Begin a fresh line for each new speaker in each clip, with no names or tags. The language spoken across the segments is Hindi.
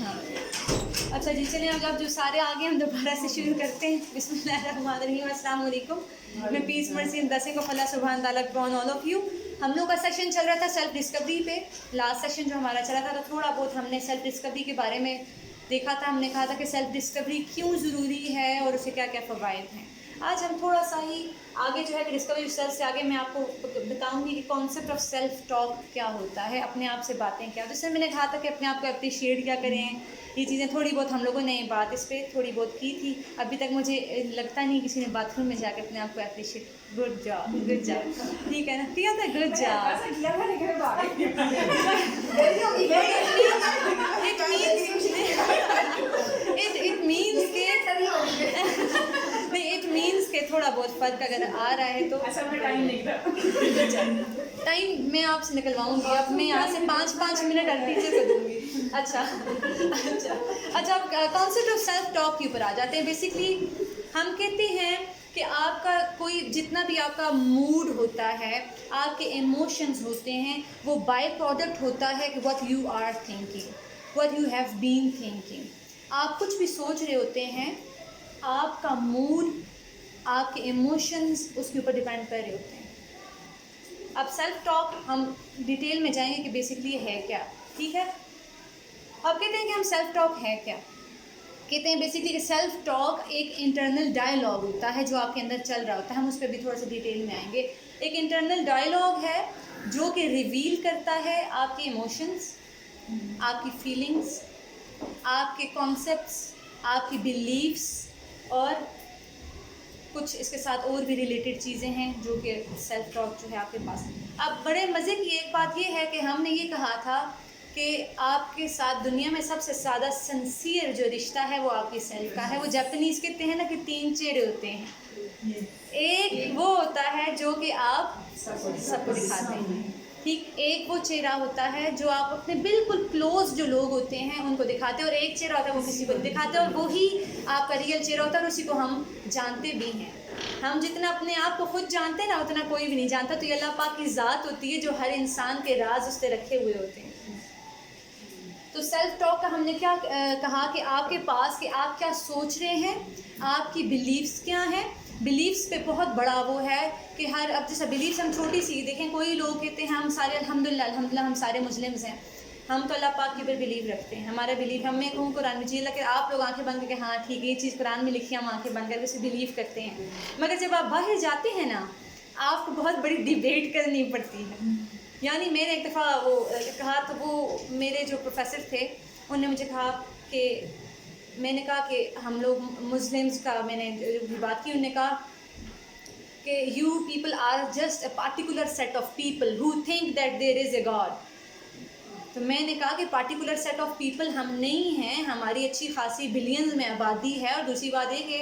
हाँ अच्छा जी, चलिए अब जो सारे आगे हम दोबारा से शुरू करते हैं। बिस्मिल्लाहिर्रहमानिर्रहीम, अस्सलाम वालेकुम। मैं पीस मर्सी दसे को फला सुभान ताला अपॉन ऑल ऑफ यू। हम लोग का सेशन चल रहा था सेल्फ डिस्कवरी पे। लास्ट सेशन जो हमारा चला था तो थोड़ा बहुत हमने सेल्फ डिस्कवरी के बारे में देखा था। हमने कहा था कि सेल्फ डिस्कवरी क्यों ज़रूरी है और उससे क्या क्या फ़वाइद हैं। आज हम थोड़ा सा ही आगे जो है कि डिस्कवरी सेल्फ से आगे मैं आपको बताऊंगी कि कॉन्सेप्ट ऑफ सेल्फ टॉक क्या होता है, अपने आप से बातें क्या। जैसे मैंने कहा था कि अपने आप को अप्रिशिएट क्या करें, ये चीज़ें थोड़ी बहुत हम लोगों ने बात इस पर थोड़ी बहुत की थी। अभी तक मुझे लगता नहीं किसी ने बाथरूम में जाकर अपने आप को अप्रिशिएट। गुड जॉब, ठीक है ना, किया था, गुड जॉब। इट मीन्स के थोड़ा बहुत फ़र्क अगर आ रहा है तो
टाइम नहीं था।
टाइम मैं आपसे निकलवाऊंगी। अब मैं यहाँ से 5-5 मिनट हर टीचर को दूंगी। अच्छा, कॉन्सेप्ट ऑफ सेल्फ टॉक के ऊपर आ जाते हैं। बेसिकली हम कहते हैं कि आपका कोई जितना भी आपका मूड होता है, आपके इमोशंस होते हैं, वो बाय प्रोडक्ट होता है कि what you are thinking, what you have been thinking. आप कुछ भी सोच रहे होते हैं, आपका मूड, आपके इमोशंस उसके ऊपर डिपेंड कर रहे होते हैं। अब सेल्फ टॉक हम डिटेल में जाएंगे कि बेसिकली है क्या, ठीक है। अब कहते हैं कि हम सेल्फ टॉक है क्या। कहते हैं बेसिकली कि सेल्फ टॉक एक इंटरनल डायलॉग होता है जो आपके अंदर चल रहा होता है। हम उस पर भी थोड़ा सा डिटेल में आएंगे। एक इंटरनल डायलॉग है जो कि रिवील करता है आपके इमोशंस, आपकी फीलिंग्स, आपके कॉन्सेप्ट्स, आपकी बिलीव्स और कुछ इसके साथ और भी रिलेटेड चीज़ें हैं जो कि सेल्फ टॉक जो है आपके पास। अब बड़े मज़े की एक बात ये है कि हमने ये कहा था कि आपके साथ दुनिया में सबसे ज़्यादा सिंसियर जो रिश्ता है वो आपकी सेल्फ का है। वो जापानीज़ कहते हैं ना कि 3 चेहरे होते हैं। एक वो होता है जो कि आप सबको दिखाते हैं, ठीक। एक वो चेहरा होता है जो आप अपने बिल्कुल क्लोज जो लोग होते हैं उनको दिखाते हैं, और एक चेहरा होता है वो किसी को दिखाते हैं, और वही आपका रियल चेहरा होता है और उसी को हम जानते भी हैं। हम जितना अपने आप को खुद जानते हैं ना उतना कोई भी नहीं जानता। तो ये अल्लाह पाक की ज़ात होती है जो हर इंसान के राज उससे रखे हुए होते हैं। तो सेल्फ टॉक का हमने क्या कहा कि आपके पास कि आप क्या सोच रहे हैं, आपकी बिलीव्स क्या हैं। बिलीव्स पे बहुत बड़ा वो है कि हर अब जैसा बिलीव्स हम छोटी सी देखें, कोई लोग कहते हैं हम सारे अल्हम्दुलिल्लाह हम सारे मुस्लिम्स हैं, हम तो अल्लाह पाक के ऊपर बिलीव रखते हैं, हमारा बिलीव हमें कहूँ कुरान में जी कि आप लोग आंखें बंद करके हाँ ठीक है ये चीज़ कुरान में लिखी, हम आंखें बंद करके उसे बिलीव करते हैं। मगर जब आप बाहर जाते हैं ना, आपको बहुत बड़ी डिबेट करनी पड़ती है। यानी मैंने एक दफ़ा वो कहा तो वो मेरे जो प्रोफेसर थे उन्होंने मुझे कहा कि मैंने कहा कि हम लोग मुस्लिम्स का मैंने जो बात की, उन्होंने कहा कि you people are just a particular set of people who think that there is a god. तो मैंने कहा कि पार्टिकुलर सेट ऑफ पीपल हम नहीं हैं, हमारी अच्छी खासी बिलियंस में आबादी है। और दूसरी बात है कि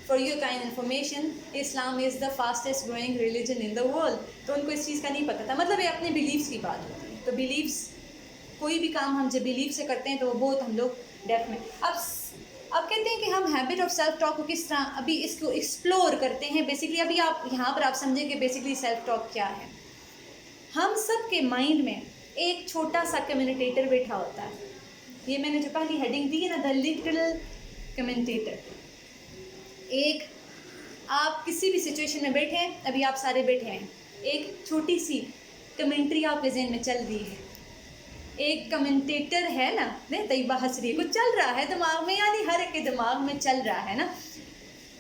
for your kind information Islam is the fastest growing religion in the world. तो उनको इस चीज़ का नहीं पता था। मतलब ये अपने बिलीव्स की बात होती है। तो बिलीव्स, कोई भी काम हम जब बिलीव से करते हैं तो वो बहुत हम लोग डेप्थ में। अब कहते हैं कि हम हैबिट ऑफ सेल्फ टॉक को किस तरह अभी इसको एक्सप्लोर करते हैं। बेसिकली अभी आप यहाँ पर आप समझें कि बेसिकली सेल्फ टॉक क्या है। हम सब के माइंड में एक छोटा सा कम्युनिकेटर बैठा होता है। ये मैंने जो पहली हेडिंग दी है ना, द लिटिल कम्युनिकेटर। एक आप किसी भी सिचुएशन में बैठे हैं, अभी आप सारे बैठे हैं, एक छोटी सी कमेंट्री आपके जहन में चल रही है। एक कमेंटेटर है ना, नहीं तैयबा हंस रही है, कुछ चल रहा है दिमाग में, यानी हर एक के दिमाग में चल रहा है ना।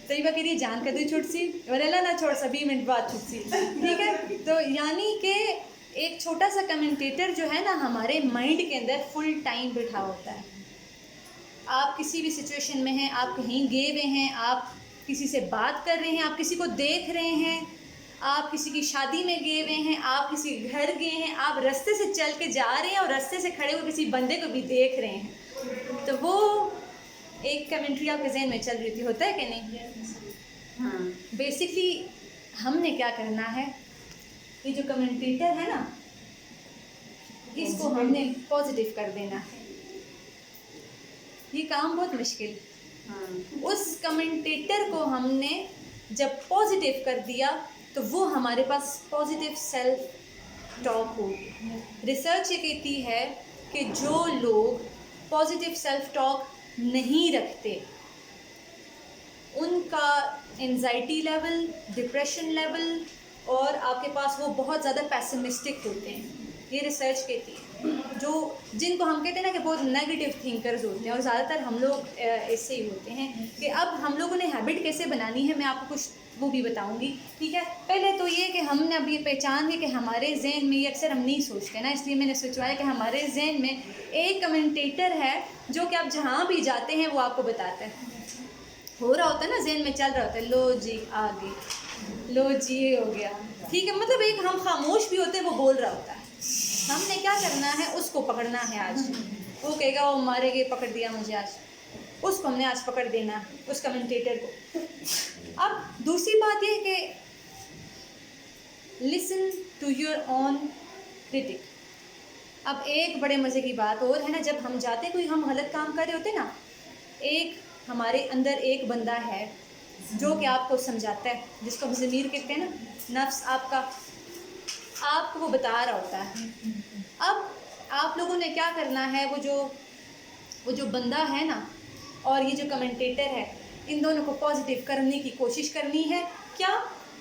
तैयबा कह रही जान कर दो छुट सी वरेला ना छोड़ सा 20 मिनट बाद छुट सी, ठीक है। तो यानी कि एक छोटा सा कमेंटेटर जो है ना हमारे माइंड के अंदर फुल टाइम बैठा होता है। आप किसी भी सिचुएशन में हैं, आप कहीं गए हुए हैं, आप किसी से बात कर रहे हैं, आप किसी को देख रहे हैं, आप किसी की शादी में गए हुए हैं, आप किसी घर गए हैं, आप रास्ते से चल के जा रहे हैं और रास्ते से खड़े हुए किसी बंदे को भी देख रहे हैं, तो वो एक कमेंट्री आपके जहन में चल रही थी, होता है कि नहीं। हाँ, बेसिकली हमने क्या करना है, ये जो कमेंटेटर है ना इसको हमने पॉजिटिव कर देना है। ये काम बहुत मुश्किल। हाँ, उस कमेंटेटर को हमने जब पॉजिटिव कर दिया तो वो हमारे पास पॉजिटिव सेल्फ टॉक होगी। रिसर्च ये कहती है कि जो लोग पॉजिटिव सेल्फ टॉक नहीं रखते, उनका एंजाइटी लेवल, डिप्रेशन लेवल, और आपके पास वो बहुत ज़्यादा पैसिमिस्टिक होते हैं। ये रिसर्च कहती है, जो जिनको हम कहते हैं ना कि बहुत नेगेटिव थिंकर्स होते हैं, और ज़्यादातर हम लोग ऐसे ही होते हैं। कि अब हम लोगों ने हैबिट कैसे बनानी है, मैं आपको कुछ वो भी बताऊंगी, ठीक है। पहले तो ये कि हमने अब ये पहचान ली कि हमारे जहन में, ये अक्सर हम नहीं सोचते ना, इसलिए मैंने सोचवाया कि हमारे जहन में एक कमेंटेटर है जो कि आप जहाँ भी जाते हैं वो आपको बताता है। हो रहा होता है ना, जहन में चल रहा होता है, लो जी आगे, लो जी ये हो गया, ठीक है। मतलब एक हम खामोश भी होते हैं, वो बोल रहा होता है। हमने क्या करना है, उसको पकड़ना है आज। वो कहेगा वो मारेगे, पकड़ दिया मुझे आज, उसको हमने आज पकड़ देना है, उस कमेंटेटर को। अब दूसरी बात ये है कि listen to your own critic. अब एक बड़े मज़े की बात और है ना, जब हम जाते हैं कोई हम गलत काम कर रहे होते हैं ना, एक हमारे अंदर एक बंदा है जो कि आपको समझाता है, जिसको हम ज़मीर कहते हैं ना, नफ्स आपको वो बता रहा होता है। अब आप लोगों ने क्या करना है, वो जो बंदा है ना और ये जो कमेंटेटर है, इन दोनों को पॉजिटिव करने की कोशिश करनी है। क्या,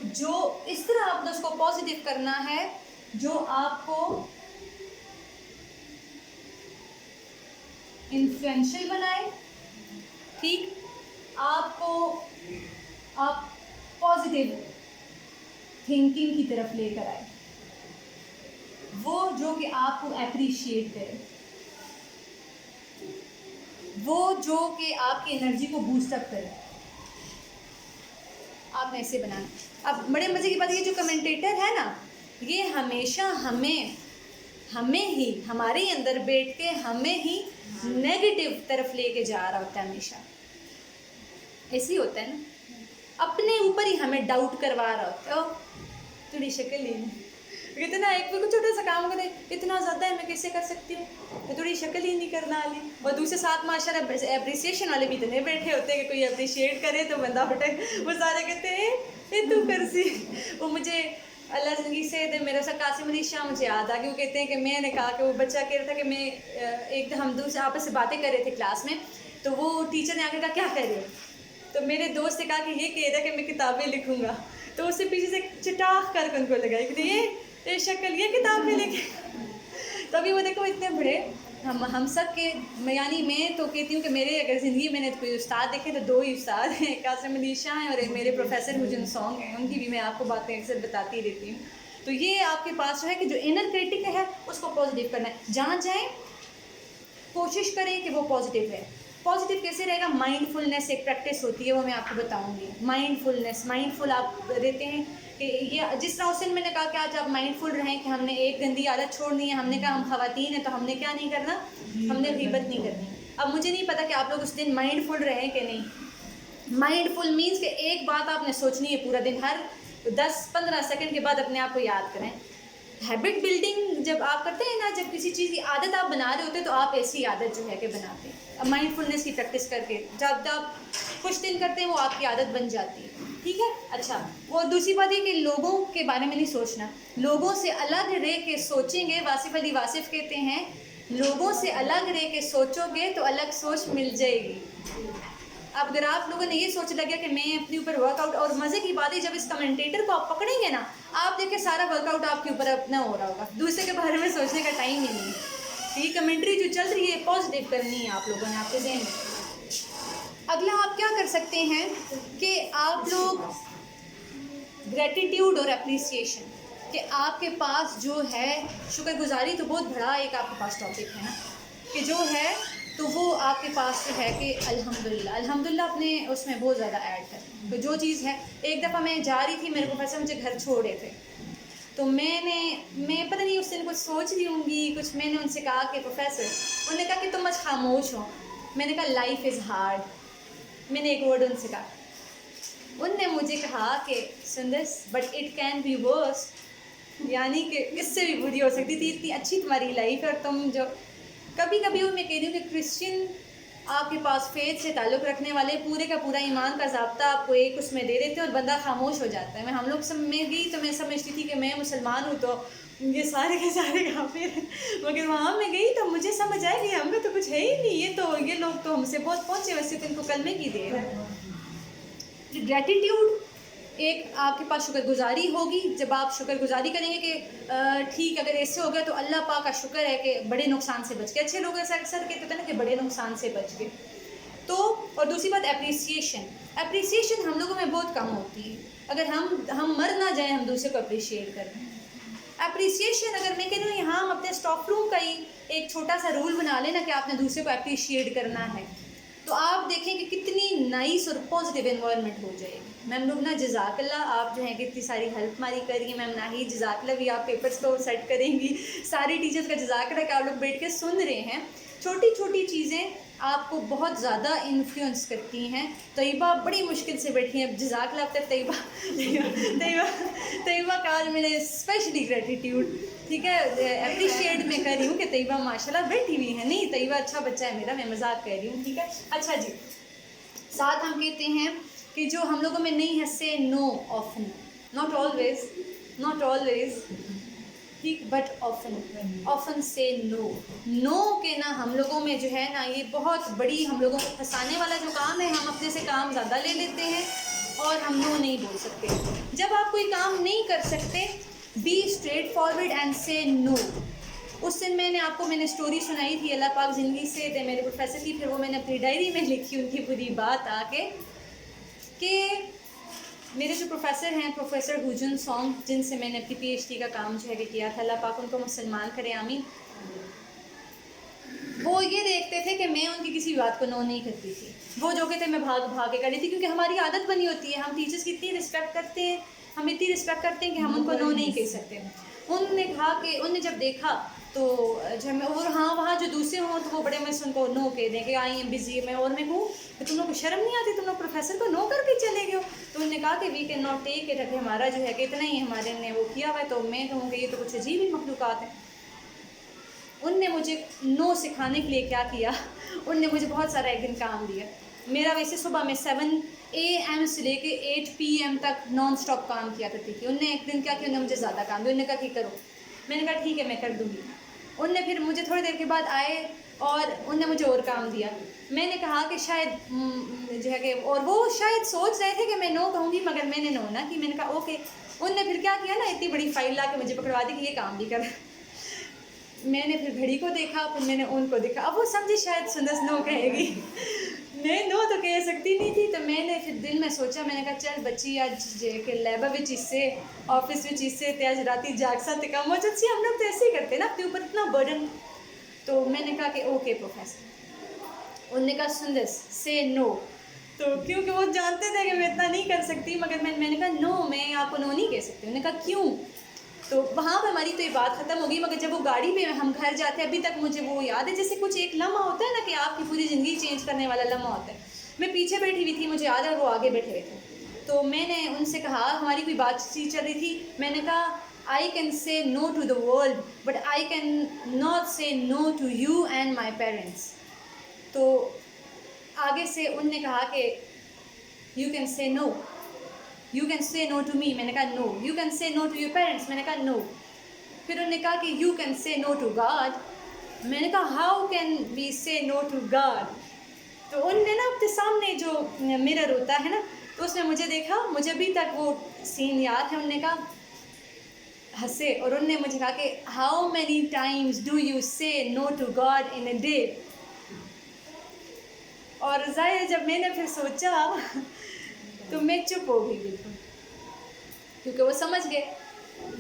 जो इस तरह आपने उसको पॉजिटिव करना है जो आपको इन्फ्लुएंशियल बनाए, ठीक, आप पॉजिटिव थिंकिंग की तरफ लेकर आए, वो जो कि आपको अप्रिशिएट करे, वो जो कि आपकी एनर्जी को बूस्ट अप करे, आपने ऐसे बनाना। अब बड़े मज़े की बात, ये जो कमेंटेटर है ना, ये हमेशा हमें ही हमारे अंदर बैठ के हमें ही नेगेटिव तरफ लेके जा रहा होता है। हमेशा ऐसे ही होता है ना, अपने ऊपर ही हमें डाउट करवा रहा होता है। थोड़ी शक्ल ही इतना, एक कोई छोटा सा काम करे, इतना ज़्यादा है, मैं कैसे कर सकती हूँ, तो थोड़ी शक्ल ही नहीं करना वाली। और दूसरे साथ माशाल्लाह अप्रिसिएशन वाले भी इतने बैठे होते हैं कि कोई अप्रिशिएट करे तो बंदा उठे, वो सारे कहते हैं तू कर सी। वो मुझे अल्लाह ज़िंदगी से दे, मेरे साथ कासिम अली शाह मुझे याद आ गया। वो कहते हैं कि मैंने कहा कि वो बच्चा कह रहा था कि मैं हम दूसरे आपस से बातें कर रहे थे क्लास में, तो वो टीचर ने आके कहा क्या कर रहे हो, तो मेरे दोस्त ने कहा कि ये कह रहा कि मैं किताबें लिखूँगा, तो उससे पीछे से चिटाख कर उनको लगाई कि ये शक्ल ये किताब में लेके। तभी वो देखो इतने बड़े हम सब के, यानी मैं तो कहती हूँ कि मेरे अगर ज़िंदगी में मैंने कोई उस्ताद देखे तो दो ही उस्ताद हैं, कासिम अली शाह हैं और एक मेरे प्रोफेसर हुजन सॉन्ग हैं, उनकी भी मैं आपको बातें अक्सर बताती रहती हूँ। तो ये आपके पास जो है कि जो इनर क्रिटिक है उसको पॉजिटिव करना है। जहाँ जाएँ कोशिश करें कि वो पॉजिटिव है। पॉजिटिव कैसे रहेगा, माइंडफुलनेस एक प्रैक्टिस होती है, वो मैं आपको बताऊंगी। माइंडफुल आप रहते हैं कि ये जिस तरह उस दिन मैंने कहा कि आज आप माइंडफुल रहें कि हमने एक गंदी आदत छोड़नी है। हमने कहा हम खवातीन हैं तो हमने क्या नहीं करना, हमने गीबत नहीं करनी। अब मुझे नहीं पता कि आप लोग उस दिन माइंडफुल रहें कि नहीं। माइंडफुल मीन्स कि एक बात आपने सोचनी है पूरा दिन, हर 10-15 सेकंड के बाद अपने आप को याद करें। हैबिट बिल्डिंग जब आप करते हैं ना, जब किसी चीज़ की आदत आप बना रहे होते हैं तो आप ऐसी आदत जो है कि बनाते हैं। अब माइंडफुलनेस की प्रैक्टिस करके जब आप कुछ दिन करते हैं वो आपकी आदत बन जाती है, ठीक है। अच्छा, वो दूसरी बात ये कि लोगों के बारे में नहीं सोचना, लोगों से अलग रह के सोचेंगे। वासिफ अली वासिफ कहते हैं लोगों से अलग रह के सोचोगे तो अलग सोच मिल जाएगी। अब अगर आप लोगों ने ये सोच लगे कि मैं अपने ऊपर वर्कआउट, और मज़े की बात है जब इस कमेंटेटर को आप पकड़ेंगे ना, आप देखिए सारा वर्कआउट आपके ऊपर अपना हो रहा होगा, दूसरे के बारे में सोचने का टाइम ही नहीं है। तो ये कमेंट्री जो चल रही है पॉजिटिव करनी है आप लोगों ने आपके जहन में। अगला आप क्या कर सकते हैं कि आप लोग ग्रेटिट्यूड और अप्रिसिएशन, कि आपके पास जो है शुक्रगुजारी तो बहुत बड़ा एक आपके पास टॉपिक है ना, कि जो है तो वो आपके पास जो है कि अल्हम्दुलिल्लाह अपने उसमें बहुत ज़्यादा ऐड करें। तो जो चीज़ है, एक दफ़ा मैं जा रही थी, मेरे प्रोफेसर मुझे घर छोड़ रहे थे, तो मैं पता नहीं उस दिन कुछ सोच रही होंगी कुछ, मैंने उनसे कहा कि प्रोफेसर, उन्होंने कहा कि तुम बस खामोश हो। मैंने कहा लाइफ इज़ हार्ड, मैंने एक वर्ड उनसे कहा। उनने मुझे कहा कि Sundas but it can be verse, यानी कि इससे भी बुरी हो सकती थी, इतनी अच्छी तुम्हारी लाइफ है और तुम जो कभी कभी वो मैं कह रही हूँ कि क्रिश्चियन आपके पास फेथ से ताल्लुक़ रखने वाले पूरे का पूरा ईमान का ज़ाब्ता आपको एक उसमें दे देते हैं और बंदा खामोश हो जाता है। मैं हम लोग सब में गई तो मैं समझती थी कि मैं मुसलमान हूँ तो ये सारे के सारे काफिर हैं। मगर वहाँ मैं गई तो मुझे समझ आया कि हमें तो कुछ है ही नहीं, ये लोग तो हमसे बहुत पहुँचे, वैसे तो इनको कलमे की देर है। ग्रेटिट्यूड, एक आपके पास शुक्रगुजारी होगी। जब आप शुक्रगुजारी करेंगे कि ठीक अगर ऐसे हो गया तो अल्लाह पाक का शुक्र है कि बड़े नुकसान से बच गए। अच्छे लोग ऐसा अक्सर कहते हैं ना कि बड़े नुकसान से बच गए। तो और दूसरी बात अप्रिसिएशन हम लोगों में बहुत कम होती है। अगर हम मर ना जाएं हम दूसरे को अप्रिशिएट करें। अप्रिसिएशन अगर मैं कह रही हूँ यहाँ हम अपने स्टॉक रूम का ही एक छोटा सा रूल बना लेना कि आपने दूसरे को अप्रिशिएट करना है, तो आप देखें कि कितनी नाइस और पॉजिटिव एनवायरनमेंट हो जाएगी। मैम लोग ना जज़ाकल्लाह, आप जो है कि इतनी सारी हेल्प हमारी कर रही हैं। मैम नाही जज़ाकल्लाह भी, आप पेपर्स को सेट करेंगी। सारी टीचर्स का जज़ाकल्लाह कि आप लोग बैठ के सुन रहे हैं। छोटी छोटी चीज़ें आपको बहुत ज़्यादा इन्फ्लुएंस करती हैं। तैयबा बड़ी मुश्किल से बैठी हैं, जज़ाकल्लाह तक तैयबा का आज मैंने स्पेशली ग्रेटिट्यूड, ठीक है, अप्रिशिएट मैं कर रही हूँ कि तैयबा माशाल्लाह बैठी हुई है। नहीं तैयबा अच्छा बच्चा है मेरा, मैं मजाक कर रही हूँ, ठीक है। अच्छा जी, साथ हम कहते हैं कि जो हम लोगों में नहीं है, से नो ऑफन, नॉट ऑलवेज ठीक, बट ऑफन से नो के ना हम लोगों में जो है ना ये बहुत बड़ी हम लोगों को फंसाने वाला जो काम है। हम अपने से काम ज़्यादा ले लेते हैं और हम नो नहीं बोल सकते। जब आप कोई काम नहीं कर सकते, बी स्ट्रेट फॉरवर्ड एंड से नो। उस दिन मैंने स्टोरी सुनाई थी, अल्लाह पाक ज़िंदगी से थे मेरे प्रोफेसर की, फिर वो मैंने अपनी डायरी में लिखी उनकी पूरी बात आके कि मेरे जो प्रोफेसर हैं, प्रोफेसर हुजुन सॉन्ग, जिनसे मैंने अपनी पीएचडी का काम जो है कि किया था, अल्लाह पाक उनको मुसलमान करे, आमीन। वो ये देखते थे कि मैं उनकी किसी बात को नो नहीं करती थी। वो जो कहते मैं भाग के कर रही थी, क्योंकि हमारी आदत बनी होती है, हम टीचर्स की इतनी रिस्पेक्ट करते हैं, हम इतनी रिस्पेक्ट करते हैं कि हम उनको नो नहीं कह सकते। उनने कहा कि उनने जब देखा तो जब मैं और हाँ वहाँ जो दूसरे हों तो वो बड़े मैं उनको नो कह दें कि आई एम बिजी, मैं और मैं कहूँ कि तुम लोग को शर्म नहीं आती, तुम लोग प्रोफेसर को नो करके चले गए हो। तो उन्होंने कहा कि we can not take it, हमारा जो है कि इतना ही हमारे ने वो किया हुआ है, तो मैं कहूँगी ये तो कुछ अजीब ही मखलूक़ात है। उनने मुझे नो सिखाने के लिए क्या किया, उनने मुझे बहुत सारा एक दिन काम दिया। मेरा वैसे सुबह में 7 AM से लेके 8 PM तक नॉन स्टॉप काम किया करती थी। उनने एक दिन क्या किया, उन्होंने मुझे ज़्यादा काम दिया। उन्होंने कहा कि करो, मैंने कहा ठीक है मैं कर दूँगी। उनने फिर मुझे थोड़ी देर के बाद आए और उनने मुझे और काम दिया। मैंने कहा कि शायद जो है कि, और वो शायद सोच रहे थे कि मैं नो कहूँगी, मगर मैंने नो ना कि, मैंने कहा ओके। उनने फिर क्या किया ना, इतनी बड़ी फाइल ला के मुझे पकड़वा दी कि ये काम भी कर। मैंने फिर घड़ी को देखा, फिर मैंने उनको देखा। अब वो समझी शायद सुंदस नो कहेगी, मैं नो तो कह सकती नहीं थी। तो मैंने फिर दिल में सोचा, मैंने कहा चल बच्ची अज के लैब विच इससे ऑफिस विच इससे ते अज राती जाग सा कम हो जाती, हम लोग तो ऐसे ही करते ना अपने ऊपर इतना बर्डन। तो मैंने कहा कि ओके प्रोफेसर। उन्होंने कहा सुंदस से नो, तो क्योंकि वो जानते थे कि मैं इतना नहीं कर सकती, मगर मैंने कहा नो मैं आपको नो नहीं कह सकती। उन्होंने कहा क्यों? तो वहाँ पर हमारी तो ये बात ख़त्म हो गई। मगर जब वो गाड़ी में हम घर जाते हैं, अभी तक मुझे वो याद है जैसे कुछ एक लम्हा होता है ना कि आपकी पूरी ज़िंदगी चेंज करने वाला लम्हा होता है। मैं पीछे बैठी हुई थी, मुझे याद है, और वो आगे बैठे हुए थे। तो मैंने उनसे कहा, हमारी कोई बातचीत चल रही थी, मैंने कहा I can say no to the world but I can not say no to you and my parents. तो आगे से उनने कहा कि you can say no, you can say no to me, मैंने कहा no. You can say no to your parents, मैंने कहा नो। फिर उन्होंने कहा कि you can say no to God, मैंने कहा how can we say no to God. तो उनने ना अपने सामने जो मिरर होता है ना, तो उसने मुझे देखा, मुझे अभी तक वो सीन याद है। उन्होंने कहा, हंसे, और उनने मुझे कहा कि how many times do you say no to God in a day. और जाहिर जब मैंने फिर सोचा तो मैं चुप हो गई बिल्कुल, क्योंकि वो समझ गए।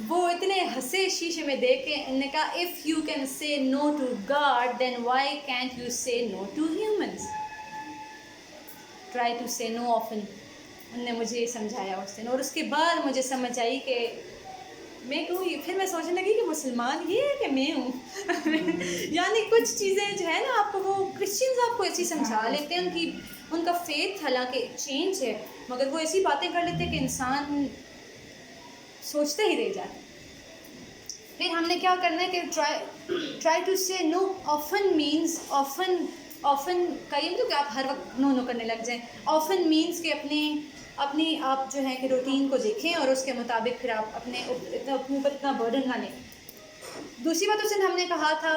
वो इतने हंसे शीशे में देख के, इन्होंने कहा if you can say no to God then why can't you say no to humans, try to say no often. उन्होंने मुझे समझाया उस दिन, और उसके बाद मुझे समझ आई कि मैं क्यों। फिर मैं सोचने लगी कि मुसलमान ये है कि मैं हूँ यानी कुछ चीज़ें जो है ना, आपको वो क्रिश्चियंस आपको ऐसी समझा लेते हैं, उनका फेथ हालांकि चेंज है, मगर वो ऐसी बातें कर लेते हैं कि इंसान सोचते ही रह जाते। फिर हमने क्या करना है कि try to say no often means, often का ये मतलब कि आप हर वक्त नो करने लग जाएं। ऑफन मीन्स कि अपनी आप जो है कि रूटीन को देखें और उसके मुताबिक फिर आप अपने ऊपर इतना बर्डन ना लें। दूसरी बात उसने हमने कहा था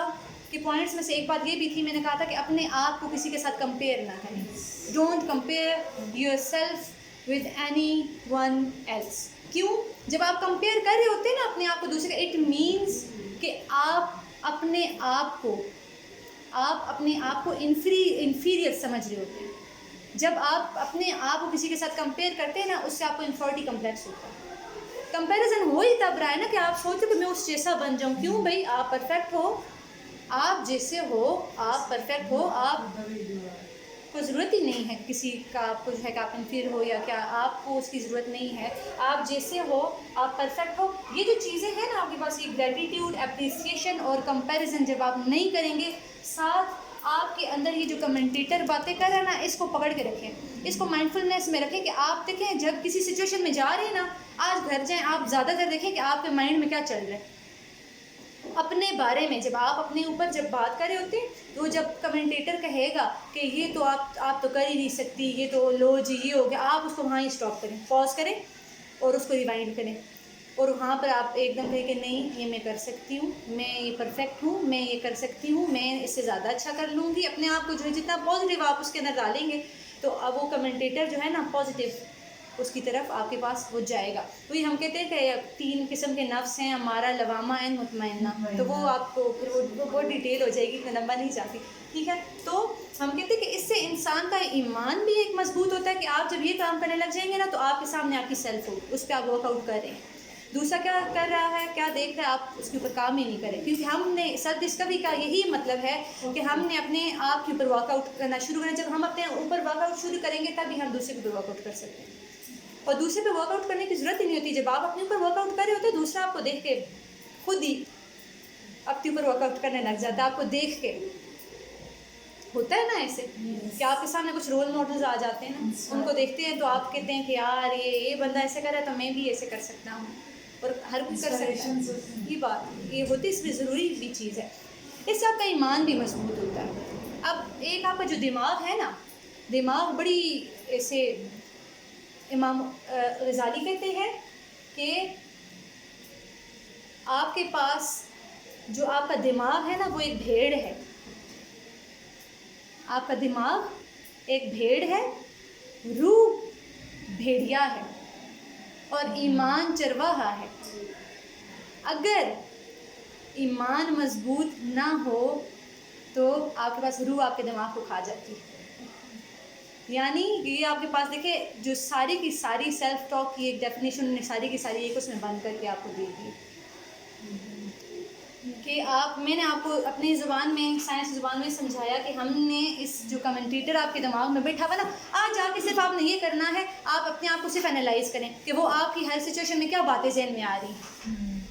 कि पॉइंट्स में से एक बात ये भी थी, मैंने कहा था कि अपने आप को किसी के साथ कंपेयर ना करें। Don't compare your self with any one else. क्यों? जब आप कंपेयर कर रहे होते हैं ना अपने आप को दूसरे का, इट मीन्स कि आप अपने आप को इन्फीरियर समझ रहे होते हैं। जब आप अपने आप को किसी के साथ कंपेयर करते हैं ना, उससे आपको इन्फॉर्टी कम्प्लेक्स होता है। कंपैरिजन हो ही तब रहा है ना कि आप सोचो कि मैं उस जैसा बन जाऊं। क्यों भाई? आप परफेक्ट हो, आप जैसे हो, आप परफेक्ट हो, आप को ज़रूरत ही नहीं है किसी का आपको जो है कि आप इन्फीरियर हो या क्या, आपको उसकी ज़रूरत नहीं है। आप जैसे हो, आप परफेक्ट हो। ये जो चीज़ें हैं ना आपके पास, ये ग्रेटिट्यूड, एप्रिसिएशन और कंपैरिजन जब आप नहीं करेंगे, साथ आपके अंदर ये जो कमेंटेटर बातें कर रहा है ना, इसको पकड़ के रखें, इसको माइंडफुलनेस में रखें कि आप देखें जब किसी सिचुएशन में जा रहे हैं ना, आज घर जाएं, आप ज़्यादातर देखें कि आपके माइंड में क्या चल रहा है अपने बारे में। जब आप अपने ऊपर जब बात कर रहे होते हैं, तो जब कमेंटेटर कहेगा कि ये तो आप तो कर ही नहीं सकती, ये तो लो जी, ये हो गया, आप उसको वहाँ ही स्टॉप करें, पॉज करें और उसको रिवाइंड करें, और वहाँ पर आप एकदम कहें कि नहीं, ये मैं कर सकती हूँ, मैं ये परफेक्ट हूँ, मैं ये कर सकती हूँ, मैं इससे ज़्यादा अच्छा कर लूँगी। अपने आप को जो है जितना पॉजिटिव आप उसके अंदर डालेंगे, तो अब वो कमेंटेटर जो है ना पॉजिटिव उसकी तरफ आपके पास वो जाएगा। तो ये हम कहते हैं कि 3 किस्म के नफ्स हैं, हमारा, लवामा एंड मुतमइन्ना। तो वो आपको फिर वो बहुत डिटेल हो जाएगी, इतना लंबा नहीं चाहती, ठीक है। तो हम कहते हैं कि इससे इंसान का ईमान भी एक मजबूत होता है कि आप जब ये काम करने लग जाएंगे ना, तो आपके सामने आपकी सेल्फ हो, उस पर आप वर्कआउट कर रहे हैं। दूसरा क्या कर रहा है, क्या देख रहा है, आप उसके ऊपर काम ही नहीं करें, क्योंकि हमने सेल्फ डिस्कवरी का यही मतलब है कि हमने अपने आप के ऊपर वर्कआउट करना शुरू करें। जब हम अपने ऊपर वर्कआउट शुरू करेंगे, तभी हम दूसरे के ऊपर वर्कआउट कर सकते हैं, और दूसरे पे वर्कआउट करने की ज़रूरत ही नहीं होती। जब आप अपने ऊपर वर्कआउट कर रहे होते हैं, दूसरा आपको देख के खुद ही अपने ऊपर वर्कआउट करने लग जाता है। आपको देख के होता है ना ऐसे कि आपके सामने कुछ रोल मॉडल्स आ जाते हैं ना, उनको देखते हैं तो आप कहते हैं कि यार ये बंदा ऐसे कर रहा है, तो मैं भी ऐसे कर सकता हूँ, और हर कोई कर सकता है। ये बात ये होती है, इसमें ज़रूरी भी चीज़ है, इससे आपका ईमान भी मजबूत होता है। अब एक आपका जो दिमाग है ना, दिमाग बड़ी ऐसे, इमाम गज़ाली कहते हैं कि आपके पास जो आपका दिमाग है ना, वो एक भेड़ है। आपका दिमाग एक भेड़ है, रूह भेड़िया है, और ईमान चरवाहा है। अगर ईमान मजबूत ना हो तो आपके पास रूह आपके दिमाग को खा जाती है। यानी ये आपके पास देखिए, जो सारी की सारी सेल्फ टॉक की एक डेफिनेशन सारी की सारी एक उसमें बंद करके आपको दे दी कि मैंने आपको अपनी ज़ुबान में, साइंस ज़ुबान में समझाया कि हमने इस जो कमेंटेटर आपके दिमाग में बैठा हुआ ना, आज जाके सिर्फ आपने ये करना है, आप अपने आप को सिर्फ एनालाइज करें कि वो आपकी हर सिचुएशन में क्या बातें जहन में आ रही हैं।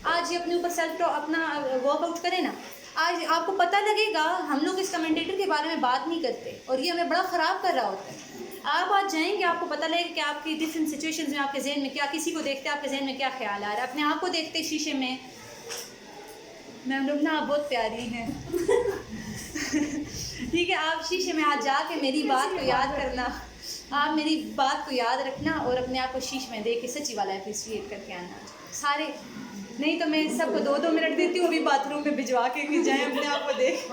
आज ये अपने ऊपर सेल्फ टॉक अपना वर्कआउट करें ना, आज आपको पता लगेगा। हम लोग इस कमेंटेटर के बारे में बात नहीं करते, और ये हमें बड़ा ख़राब कर रहा होता है। आप आज जाएंगे, आपको पता लगेगा कि आपकी डिफरेंट सिचुएशंस में आपके जहन में क्या, किसी को देखते आपके जहन में क्या ख्याल आ रहा है। अपने आप को देखते शीशे में, मैम लोग ना आप बहुत प्यारी हैं ठीक है, आप शीशे में आज जाके मेरी बात को याद करना, आप मेरी बात को याद रखना, और अपने आप को शीशे में देख के सच्ची वाला अप्रिशिएट करके आना सारे। नहीं तो मैं सबको 2-2 मिनट देती हूँ, अभी बाथरूम में भिजवा के कि जाए अपने आप को देख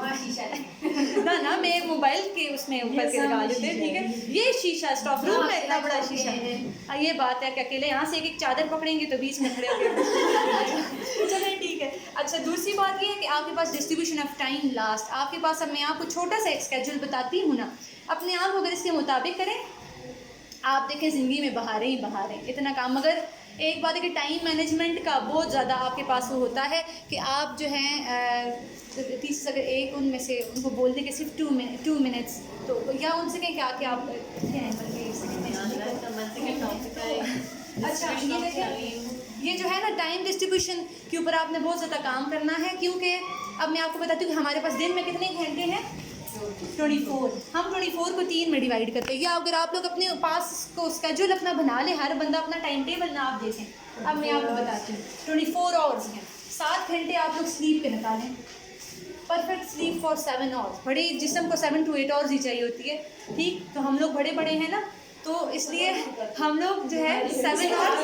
ना मैं मोबाइल के उसमें ऊपर के लगा देते हैं, ठीक है। ये शीशा स्टॉक रूम में इतना बड़ा शीशा है। ये बात है कि अकेले यहाँ से एक चादर पकड़ेंगे तो 20 में खड़े हो गए चलिए ठीक है। अच्छा, दूसरी बात ये है कि आपके पास डिस्ट्रीब्यूशन ऑफ टाइम लास्ट, आपके पास, अब मैं आपको छोटा सा एक स्केड्यूल बताती हूँ ना, अपने आप अगर इसके मुताबिक करें, आप देखें ज़िंदगी में बहारें ही बहारें, इतना काम। मगर एक बात है कि टाइम मैनेजमेंट का बहुत ज़्यादा आपके पास वो होता है कि आप जो हैं 30 अगर एक उनमें से उनको बोल दें कि सिर्फ 2 मिनट्स, तो या उनसे कहें क्या कि आप अच्छा ये देखें, ये जो है ना टाइम डिस्ट्रीब्यूशन के ऊपर आपने बहुत ज़्यादा काम करना है, क्योंकि अब मैं आपको बताती हूँ कि हमारे पास दिन में कितने घंटे हैं, 24। हम 24 को 3 में डिवाइड करते हैं। या अगर आप लोग अपने पास को स्केड्यूल अपना बना ले, हर बंदा अपना टाइम टेबल ना आप देखें। अब मैं आपको बताती हूँ 24 आवर्स हैं, 7 घंटे आप लोग स्लीप पे निकालें, परफेक्ट स्लीप फॉर 7 आवर्स। बड़े जिस्म को 7 to 8 आवर्स ही चाहिए होती है, ठीक। तो हम लोग बड़े बड़े हैं ना, तो तो इसलिए हम लोग जो है 7 आवर्स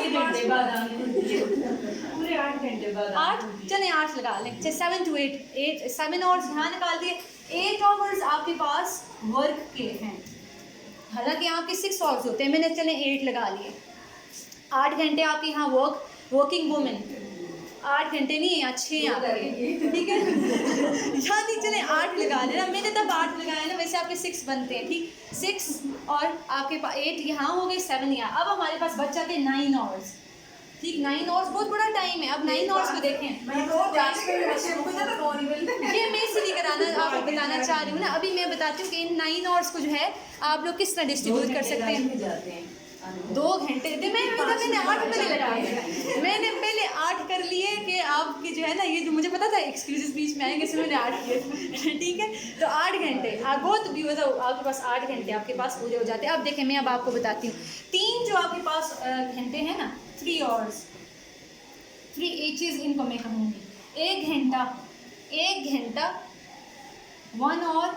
पूरे 8 घंटे बाद
8 चले 8 लगा लें, 7 to 8 7 आवर्स यहाँ निकाल दिए। 8 आवर्स आपके पास वर्क के हैं, हालांकि आपके 6 आवर्स होते हैं, मैंने चले 8 लगा लिए। 8 घंटे आपके यहाँ वर्किंग वुमेन, 8 घंटे नहीं है यहाँ 6 आपके, ठीक है यहाँ नहीं चले 8 लगा लेना, मैंने तब 8 लगाया ना, वैसे आपके 6 बनते हैं, ठीक 6 और आपके पास 8 यहाँ हो गए, 7 यहाँ। अब हमारे पास बच जाते 9 आवर्स, ठीक 9 आवर्स बहुत बड़ा टाइम है। अब 9 आवर्स को देखें, ये मैं इसीलिए कराना आपको बताना चाह रही हूँ ना। अभी मैं बताती हूँ कि इन 9 आवर्स को जो है आप लोग किस तरह डिस्ट्रीब्यूट कर सकते हैं। 2 घंटे मैंने 8 पहले लगाए, मैंने पहले 8 कर लिए कि आपकी जो है ना, ये जो मुझे पता था एक्सक्यूजेस बीच में आएंगे, इसलिए मैंने 8 किए ठीक है। तो 8 घंटे आप बहुत भी होता आपके पास 8 घंटे आपके पास पूरे हो जाते हैं। अब देखें मैं अब आपको बताती हूँ 3 जो आपके पास घंटे हैं ना, 3 आवर्स, 3 एक चीज़ इनको मैं कहूँगी। 1 घंटा 1 और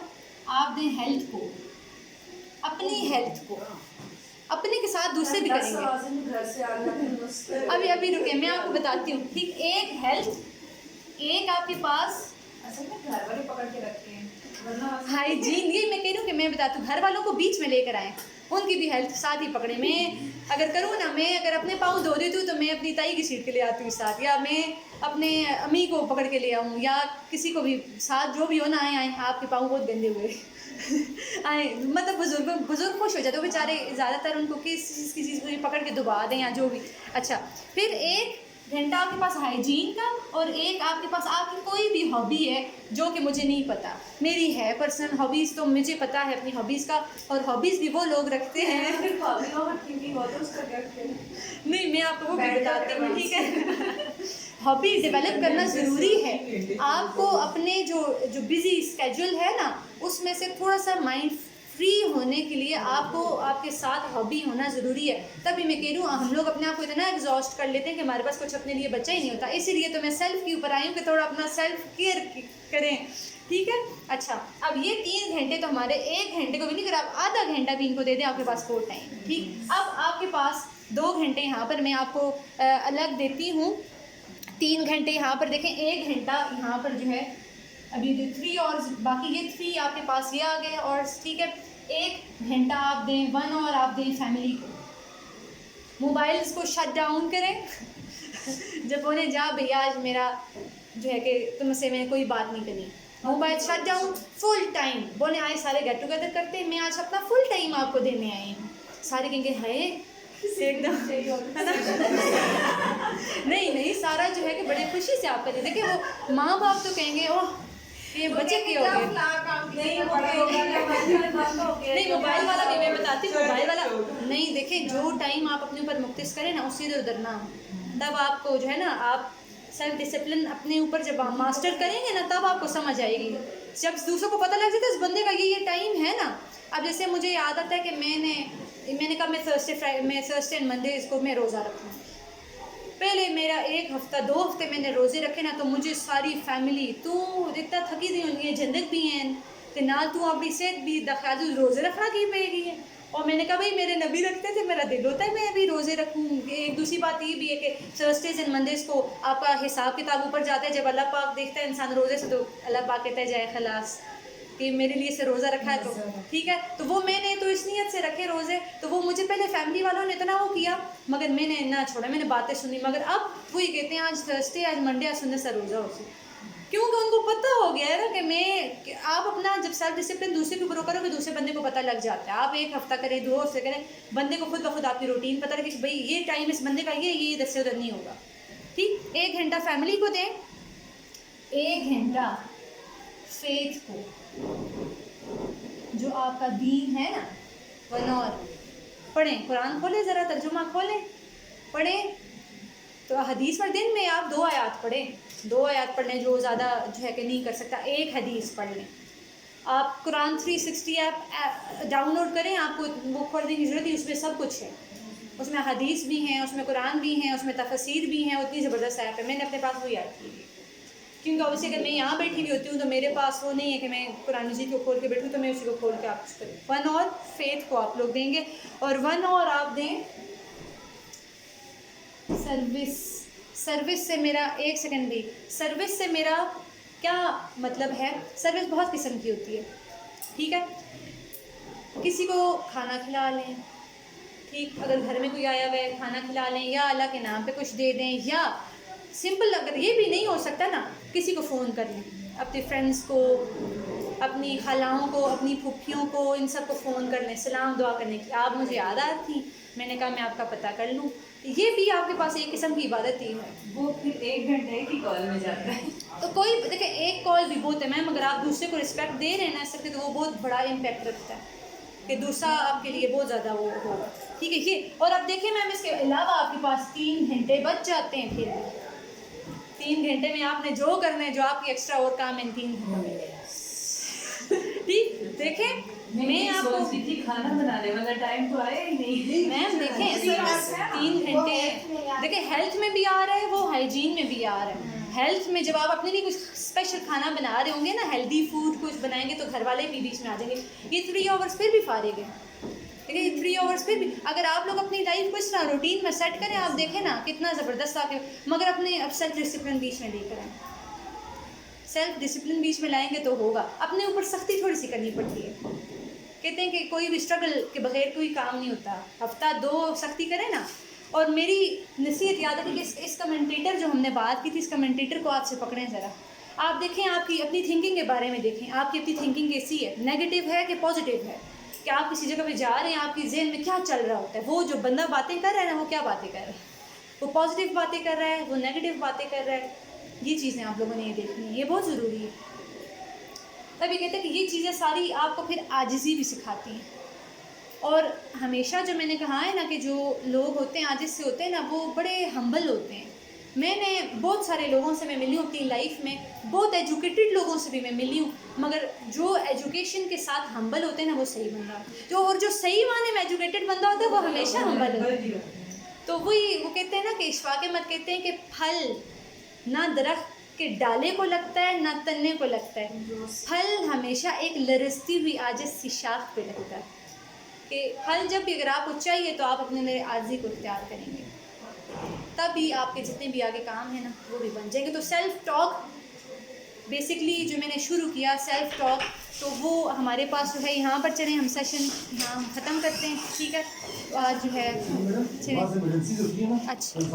आप दें हेल्थ को, अपनी हेल्थ को, अपने के साथ दूसरे भी करेंगे। अभी रुके मैं आपको बताती हूँ, ठीक। एक हेल्थ, एक आपके पास
घर वाले पकड़ के रखते हैं,
हाइजीन, ये मैं कह रही हूँ कि मैं बताती हूँ, घर वालों को बीच में लेकर आएँ, उनकी भी हेल्थ साथ ही पकड़े। मैं अगर करूँ ना, मैं अगर अपने पाँव धो देती हूँ तो मैं अपनी ताई की सीट के ले आती हूँ साथ, या मैं अपने अम्मी को पकड़ के ले आऊँ, या किसी को भी साथ, जो भी हो ना, आए आपके पाँव बहुत गंदे हुए आए, मतलब बुजुर्ग खुश हो जाते हो बेचारे, ज़्यादातर उनको किसी चीज़ को पकड़ के दबा दें या जो भी। अच्छा, फिर 1 घंटा आपके पास हाइजीन का, और एक आपके पास आपकी कोई भी हॉबी है जो कि मुझे नहीं पता, मेरी है पर्सनल हॉबीज़, तो मुझे पता है अपनी हॉबीज़ का, और हॉबीज़ भी वो लोग रखते हैं नहीं, मैं आपको वो भी बताती हूँ, ठीक है हॉबी डेवलप करना ज़रूरी है। आपको अपने जो बिज़ी स्केड्यूल है ना, उसमें से थोड़ा सा माइंड फ्री होने के लिए आपको आपके साथ हॉबी होना ज़रूरी है। तभी मैं कह रही हूँ, हम लोग अपने आप को इतना एग्जॉस्ट कर लेते हैं कि हमारे पास कुछ अपने लिए बचा ही नहीं होता। इसीलिए तो मैं सेल्फ के ऊपर आई हूँ कि थोड़ा अपना सेल्फ केयर करें, ठीक है। अच्छा, अब ये 3 घंटे तो हमारे, 1 घंटे को भी नहीं, अगर आप आधा घंटा भी इनको दे दें आपके पास 4 टाइम, ठीक। अब आपके पास 2 घंटे यहाँ पर मैं आपको अलग देती हूँ, 3 घंटे यहाँ पर देखें, 1 घंटा यहाँ पर जो है अभी 3 और बाकी ये 3 आपके पास ये आ गए, और ठीक है 1 घंटा आप दें 1 और आप दें फैमिली को, मोबाइल्स को शट डाउन करें जब उन्हें जा भैया आज मेरा जो है कि तुमसे मैं कोई बात नहीं करनी, mobile shut down, full time बोले आए सारे गेट टुगेदर करते हैं, मैं आज अपना फुल टाइम आपको देने आई हूँ। सारे कहेंगे है एकदम नहीं सारा जो है कि बड़े खुशी से आपका दे, देखिए वो माँ बाप तो कहेंगे ओह ये बच्चे के हो गए, नहीं मोबाइल वाला भी मैं बताती हूँ, मोबाइल वाला नहीं, देखें जो टाइम आप अपने ऊपर मुख्तिस करें ना, उससे उधर ना हो, तब आपको जो है ना, आप सेल्फ डिसिप्लिन अपने ऊपर जब आप मास्टर करेंगे ना, तब आपको समझ आएगी। जब दूसरों को पता लग जाता है इस बंदे का ये टाइम है ना, अब जैसे मुझे याद आता है कि मैंने कहा मैं थर्सडे एंड मंडे इसको मैं रोज़ा रखूँ। पहले मेरा 1 हफ्ता 2 हफ्ते मैंने रोज़े रखे ना, तो मुझे सारी फैमिली तू इतना थकी दी होंगी, झंडक भी हैं तो ना, तू अपनी सेहत भी दखा तू रोज़े रखना की पेगी है। और मैंने कहा भाई मेरे नबी रखते थे, मेरा दिल होता है मैं अभी रोज़े रखूँ। एक दूसरी बात ये भी है कि थर्सडेज एंड मंडेज़ को आपका हिसाब किताब ऊपर जाता है, जब अल्लाह पाक देखता है इंसान रोज़े से, तो अल्लाह पाक कहता है जाए खलास कि मेरे लिए से रोज़ा रखा है, तो ठीक है। तो वो मैंने तो इस नीयत से रखे रोज़े, तो वो मुझे पहले फैमिली वालों ने इतना वो किया, मगर मैंने ना छोड़ा, मैंने बातें सुनी, मगर अब वो ये कहते हैं आज थर्सडे आज मंडे आज सुनने से रोज़ा हो, क्योंकि उनको पता हो गया है ना कि आप अपना जब सेल्फ डिसिप्लिन दूसरे के ऊपर करोगे, दूसरे बंदे को पता लग जाता है। आप 1 हफ्ता करें 2 हफ्ते करें, बंदे को खुद ब खुद आपकी रूटीन पता लगे कि भाई ये टाइम इस बंदे का ये इधर से उधर नहीं होगा, ठीक। 1 घंटा फैमिली को दें, 1 घंटा फेथ को, जो आपका दीन है ना, वन और पढ़ें, कुरान खोलें, ज़रा तर्जुमा खोलें, पढ़ें। तो हदीस पर दिन में आप 2 आयत पढ़ें, 2 आयत पढ़ लें, जो ज़्यादा जो है कि नहीं कर सकता 1 हदीस पढ़ लें। आप कुरान 360 ऐप डाउनलोड करें, आपको वो पढ़ने की ज़रूरत नहीं, उसमें सब कुछ है, उसमें हदीस भी हैं, उसमें कुरान भी हैं, उसमें तफसीर भी हैं, उतनी ज़बरदस्त ऐप है, मैंने अपने पास वही ऐप की। क्योंकि ऑब्वियसली अगर मैं यहाँ बैठी हुई होती हूँ तो मेरे पास वो नहीं है कि मैं कुरान मजीद को खोल के बैठूँ, तो मैं उसी को खोल के आप करूँ। 1 और फेथ को आप लोग देंगे और 1 और आप दें सर्विस। सर्विस से मेरा, एक सेकंड भी, सर्विस से मेरा क्या मतलब है? सर्विस बहुत किस्म की होती है, ठीक है। किसी को खाना खिला लें, ठीक, अगर घर में कोई आया हुआ है खाना खिला लें, या अल्लाह के नाम पे कुछ दे दें, या सिंपल अगर ये भी नहीं हो सकता ना, किसी को फ़ोन कर लें, अपने फ्रेंड्स को, अपनी खालाओं को, अपनी फूफियों को, इन सब को फ़ोन कर लें, सलाम दुआ करने की। आप मुझे याद आ थी, मैंने कहा मैं आपका पता कर लूँ। ये भी आपके पास एक किस्म की इबादत ही है।
वो फिर 1 घंटे की कॉल में जाता है।
तो कोई देखिए, एक कॉल भी बहुत है मैम, अगर आप दूसरे को रिस्पेक्ट दे रहे हैं ना इससे, तो वो बहुत बड़ा इम्पैक्ट रखता है कि दूसरा आपके लिए बहुत ज़्यादा वो होगा, ठीक है। ये और अब देखिए मैम, इसके अलावा आपके पास 3 घंटे बच जाते हैं। फिर 3 घंटे में आपने जो करना है, जो आपकी एक्स्ट्रा और काम है, इन 3 घंटों में, ठीक। देखें मैं आपको
सोच रही थी खाना बनाने वाला टाइम तो आया ही नहीं।
मैम देखें, 3 घंटे देखिए, हेल्थ में भी आ रहा है, वो हाइजीन में भी आ रहा है। हेल्थ में जब आप अपने लिए कुछ स्पेशल खाना बना रहे होंगे ना, हेल्दी फूड कुछ बनाएंगे, तो घर वाले भी बीच में आ जाएंगे। ये 3 आवर्स फिर भी फारिग है, देखिए ये 3 आवर्स फिर भी, अगर आप लोग अपनी लाइफ को इस तरह रूटीन में सेट करें, आप देखें ना कितना ज़बरदस्त आके, मगर अपने अब सेल्फ डिसिप्लिन बीच में लेकर आए। सेल्फ डिसिप्लिन बीच में लाएंगे तो होगा। अपने ऊपर सख्ती थोड़ी सी करनी पड़ती है, कहते हैं कि कोई भी स्ट्रगल के बगैर कोई काम नहीं होता। हफ्ता 2 सख्ती करें ना। और मेरी नसीहत याद है कि इस कमेंटेटर जो हमने बात की थी, इस कमेंटेटर को आपसे पकड़ें ज़रा। आप देखें, आपकी अपनी थिंकिंग के बारे में देखें, आपकी अपनी थिंकिंग कैसी है, नेगेटिव है कि पॉजिटिव है, कि आप किसी जगह पे जा रहे हैं, आपकी जहन में क्या चल रहा होता है। वो जो बंदा बातें कर रहा है ना, वो क्या बातें कर रहा है, वो पॉजिटिव बातें कर रहा है, वो नेगेटिव बातें कर रहा है। ये चीज़ें आप लोगों ने ये देखनी है, ये बहुत ज़रूरी है। तभी कहते हैं कि ये चीज़ें सारी आपको फिर आजिज़ी भी सिखाती हैं। और हमेशा जो मैंने कहा है ना कि जो लोग होते हैं आजिज़ से होते हैं ना, वो बड़े हम्बल होते हैं। मैंने बहुत सारे लोगों से मैं मिली हूँ अपनी लाइफ में, बहुत एजुकेटेड लोगों से भी मैं मिली हूँ, मगर जो एजुकेशन के साथ हम्बल होते हैं ना, वो सही बंदा जो, और जो सही माने में एजुकेटेड बंदा होता है, वो हमेशा हम्बल होता है। तो वही वो कहते हैं ना कि इशफा के मत कहते हैं कि फल ना दरख्त के डाले को लगता है ना तन्ने को लगता है, फल हमेशा एक लरसती हुई आजिज़ सी शाख पे लगता है। कि फल जब भी अगर आपको चाहिए तो आप अपने मेरे आजिज़ी को इख्तियार करेंगे, तभी आपके जितने भी आगे काम है ना, वो भी बन जाएंगे। तो सेल्फ टॉक बेसिकली जो मैंने शुरू किया, सेल्फ टॉक, तो वो हमारे पास जो है, यहाँ पर चलें हम सेशन यहाँ ख़त्म करते हैं, ठीक है। तो आज जो है अच्छा